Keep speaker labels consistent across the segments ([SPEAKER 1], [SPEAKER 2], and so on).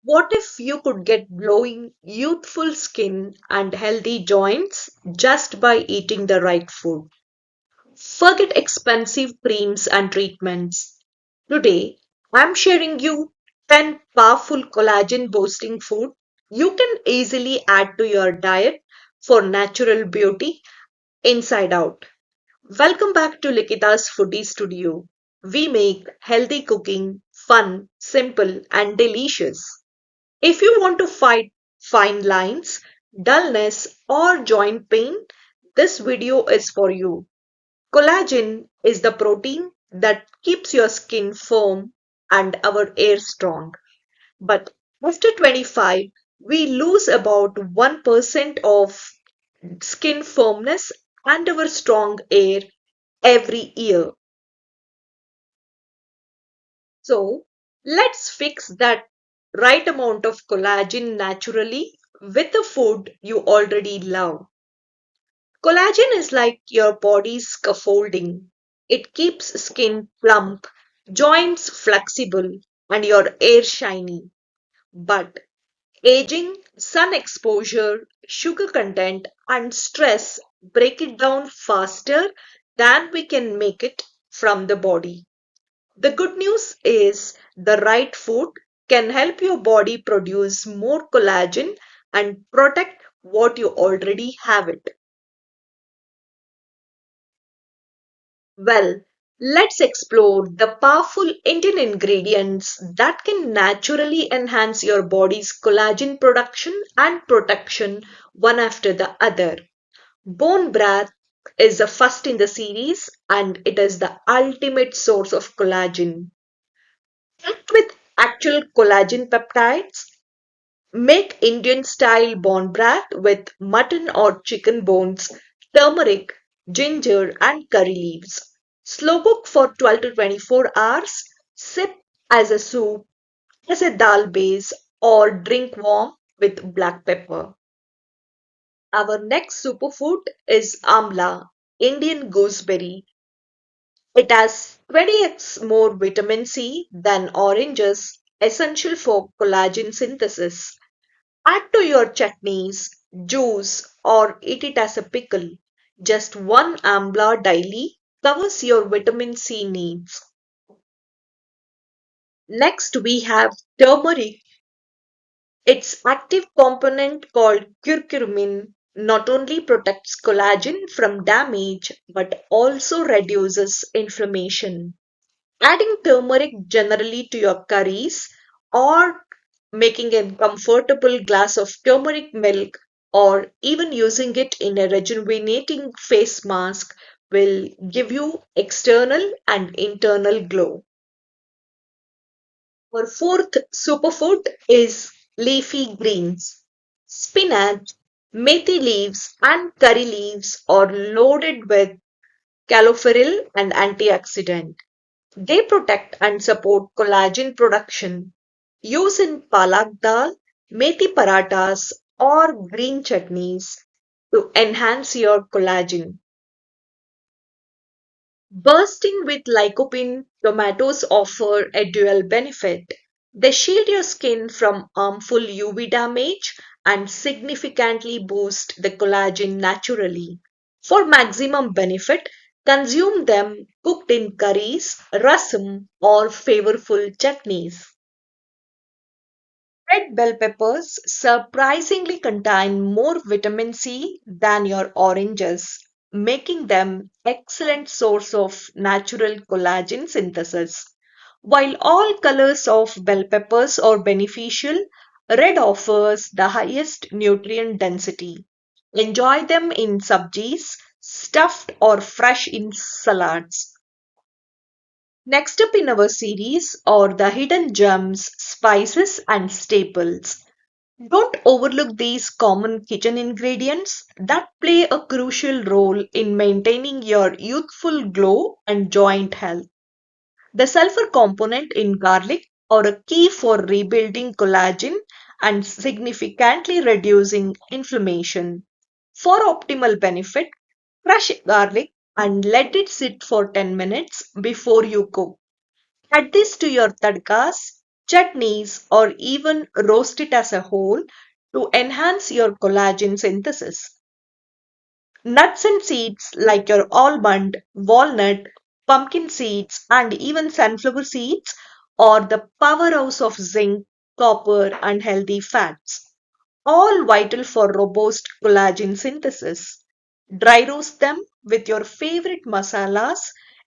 [SPEAKER 1] What if you could get glowing, youthful skin and healthy joints just by eating the right food? Forget expensive creams and treatments. Today, I'm sharing you 10 powerful collagen boosting food you can easily add to your diet for natural beauty inside out. Welcome back to Likita's Foodie Studio. We make healthy cooking fun, simple, and delicious. If you want to fight fine lines, dullness, or joint pain, this video is for you. Collagen is the protein that keeps your skin firm and our hair strong. But after 25, we lose about 1% of skin firmness and our strong hair every year. So let's fix that right amount of collagen naturally with a food you already love. Collagen is like your body's scaffolding. It keeps skin plump, joints flexible, and your hair shiny. But aging, sun exposure, sugar content, and stress break it down faster than we can make it from the body. The good news is the right food can help your body produce more collagen and protect what you already have it. Well, let's explore the powerful Indian ingredients that can naturally enhance your body's collagen production and protection one after the other. Bone broth is the first in the series and it is the ultimate source of collagen. Packed with actual collagen peptides, make Indian style bone broth with mutton or chicken bones, turmeric, ginger, and curry leaves. Slow cook for 12 to 24 hours. Sip as a soup, as a dal base, or drink warm with black pepper. Our next superfood is amla, Indian gooseberry. It has 20x more vitamin C than oranges, essential for collagen synthesis. Add to your chutneys, juice, or eat it as a pickle. Just one amla daily covers your vitamin C needs. Next, we have turmeric. Its active component called curcumin not only protects collagen from damage but also reduces inflammation. Adding turmeric generally to your curries or making a comfortable glass of turmeric milk or even using it in a rejuvenating face mask will give you external and internal glow. Our fourth superfood is leafy greens. Spinach, methi leaves, and curry leaves are loaded with calophyll and antioxidant. They protect and support collagen production. Use in palak dal, methi parathas, or green chutneys to enhance your collagen. Bursting with lycopene, tomatoes offer a dual benefit. They shield your skin from harmful UV damage and significantly boost the collagen naturally. For maximum benefit, consume them cooked in curries, rasam, or flavorful chutneys. Red bell peppers surprisingly contain more vitamin C than your oranges, making them excellent source of natural collagen synthesis. While all colors of bell peppers are beneficial, red offers the highest nutrient density. Enjoy them in sabjis, stuffed or fresh in salads. Next up in our series are the hidden gems, spices, and staples. Don't overlook these common kitchen ingredients that play a crucial role in maintaining your youthful glow and joint health. The sulfur component in garlic are a key for rebuilding collagen and significantly reducing inflammation. For optimal benefit, crush garlic and let it sit for 10 minutes before you cook. Add this to your tadkas. chutneys, or even roast it as a whole to enhance your collagen synthesis. Nuts and seeds like your almond, walnut, pumpkin seeds, and even sunflower seeds are the powerhouse of zinc, copper, and healthy fats, all vital for robust collagen synthesis. Dry roast them with your favorite masalas,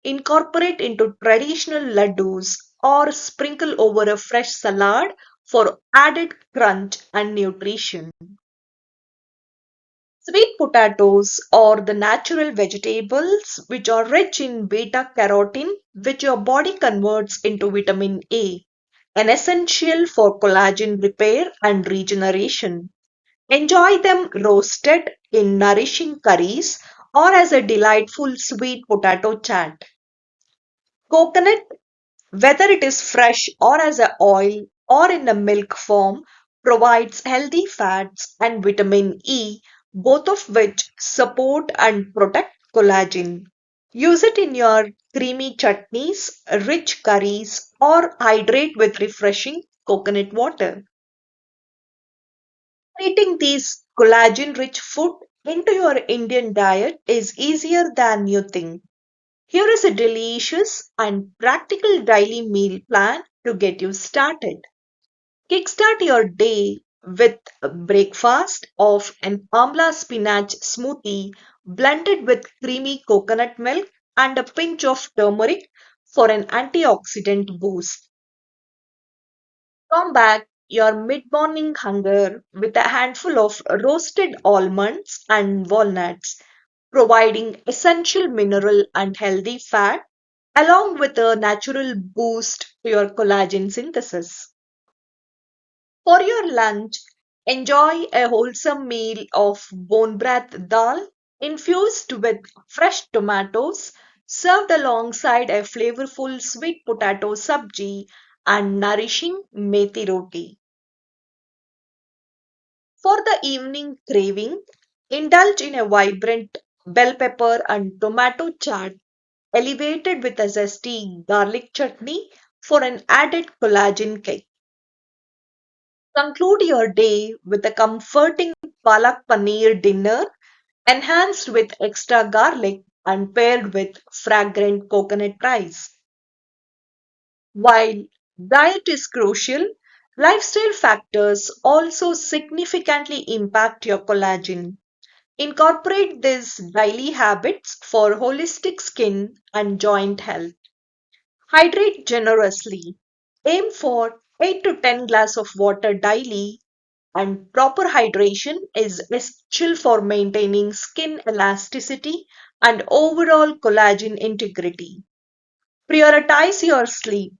[SPEAKER 1] incorporate into traditional laddus, or sprinkle over a fresh salad for added crunch and nutrition. Sweet potatoes are the natural vegetables which are rich in beta carotene, which your body converts into vitamin A, an essential for collagen repair and regeneration. Enjoy them roasted in nourishing curries or as a delightful sweet potato chat. Coconut, whether it is fresh or as a oil or in a milk form, provides healthy fats and vitamin E, both of which support and protect collagen. Use it in your creamy chutneys, rich curries, or hydrate with refreshing coconut water. Eating these collagen rich food into your Indian diet is easier than you think. Here is a delicious and practical daily meal plan to get you started. Kickstart your day with a breakfast of an amla spinach smoothie blended with creamy coconut milk and a pinch of turmeric for an antioxidant boost. Combat your mid-morning hunger with a handful of roasted almonds and walnuts, providing essential mineral and healthy fat along with a natural boost to your collagen synthesis. For your lunch, enjoy a wholesome meal of bone broth dal infused with fresh tomatoes, served alongside a flavorful sweet potato sabji and nourishing methi roti. For the evening craving, indulge in a vibrant bell pepper and tomato chaat elevated with a zesty garlic chutney for an added collagen kick. Conclude your day with a comforting palak paneer dinner enhanced with extra garlic and paired with fragrant coconut rice. While diet is crucial, lifestyle factors also significantly impact your collagen. Incorporate these daily habits for holistic skin and joint health. Hydrate generously. Aim for 8 to 10 glass of water daily, and proper hydration is essential for maintaining skin elasticity and overall collagen integrity. Prioritize your sleep.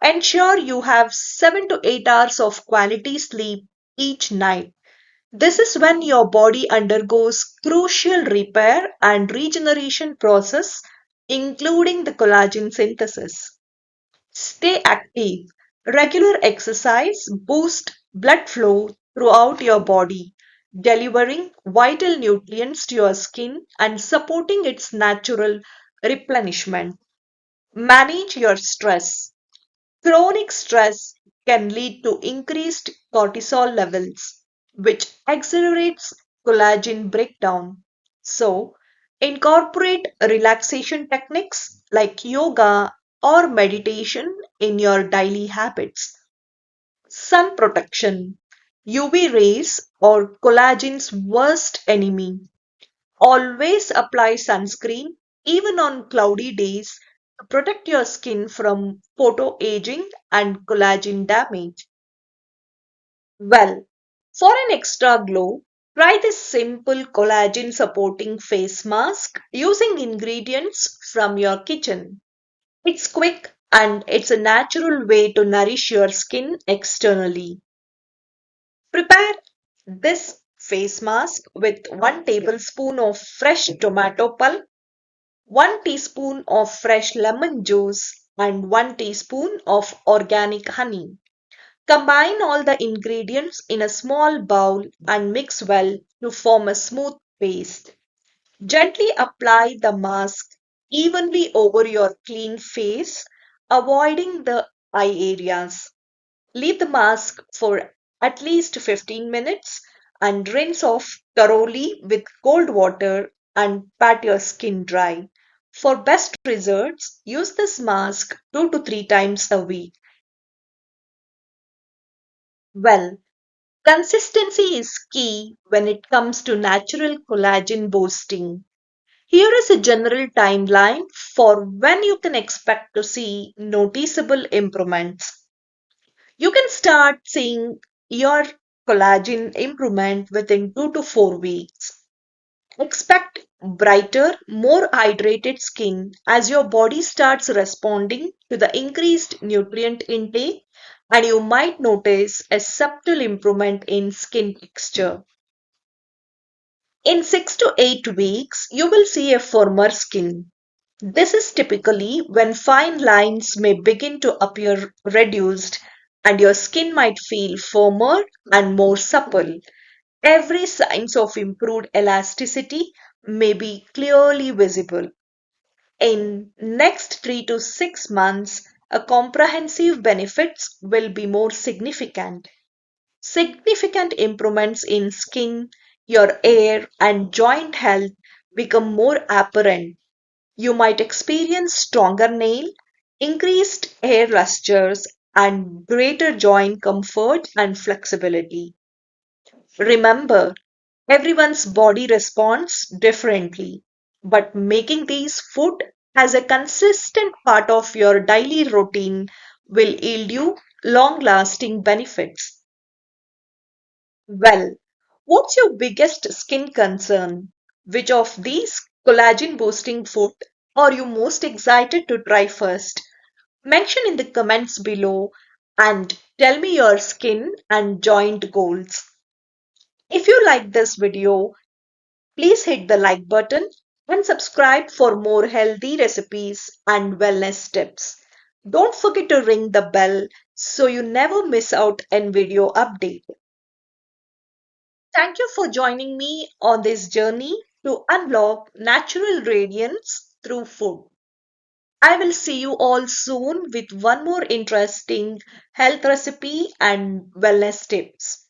[SPEAKER 1] Ensure you have 7 to 8 hours of quality sleep each night. This is when your body undergoes crucial repair and regeneration process, including the collagen synthesis. Stay active. Regular exercise boosts blood flow throughout your body, delivering vital nutrients to your skin and supporting its natural replenishment. Manage your stress. Chronic stress can lead to increased cortisol levels, which accelerates collagen breakdown. So, incorporate relaxation techniques like yoga or meditation in your daily habits. Sun protection. UV rays are collagen's worst enemy. Always apply sunscreen, even on cloudy days, to protect your skin from photo aging and collagen damage. Well, for an extra glow, try this simple collagen supporting face mask using ingredients from your kitchen. It's quick and it's a natural way to nourish your skin externally. Prepare this face mask with 1 tablespoon of fresh tomato pulp, 1 teaspoon of fresh lemon juice, and 1 teaspoon of organic honey. Combine all the ingredients in a small bowl and mix well to form a smooth paste. Gently apply the mask evenly over your clean face, avoiding the eye areas. Leave the mask for at least 15 minutes and rinse off thoroughly with cold water and pat your skin dry. For best results, use this mask 2 to 3 times a week. Well, consistency is key when it comes to natural collagen boosting. Here is a general timeline for when you can expect to see noticeable improvements. You can start seeing your collagen improvement within 2 to 4 weeks. Expect brighter, more hydrated skin as your body starts responding to the increased nutrient intake, and you might notice a subtle improvement in skin texture. In 6 to 8 weeks, you will see a firmer skin. This is typically when fine lines may begin to appear reduced and your skin might feel firmer and more supple. Every signs of improved elasticity may be clearly visible. In next 3 to 6 months, a comprehensive benefits will be more significant. Significant improvements in skin, your hair and joint health become more apparent. You might experience stronger nail, increased hair lusters, and greater joint comfort and flexibility. Remember, everyone's body responds differently, but making these food as a consistent part of your daily routine will yield you long lasting benefits. Well, what's your biggest skin concern? Which of these collagen boosting food are you most excited to try first? Mention in the comments below and tell me your skin and joint goals. If you like this video, please hit the like button and subscribe for more healthy recipes and wellness tips. Don't forget to ring the bell so you never miss out on video update. Thank you for joining me on this journey to unlock natural radiance through food. I will see you all soon with one more interesting health recipe and wellness tips.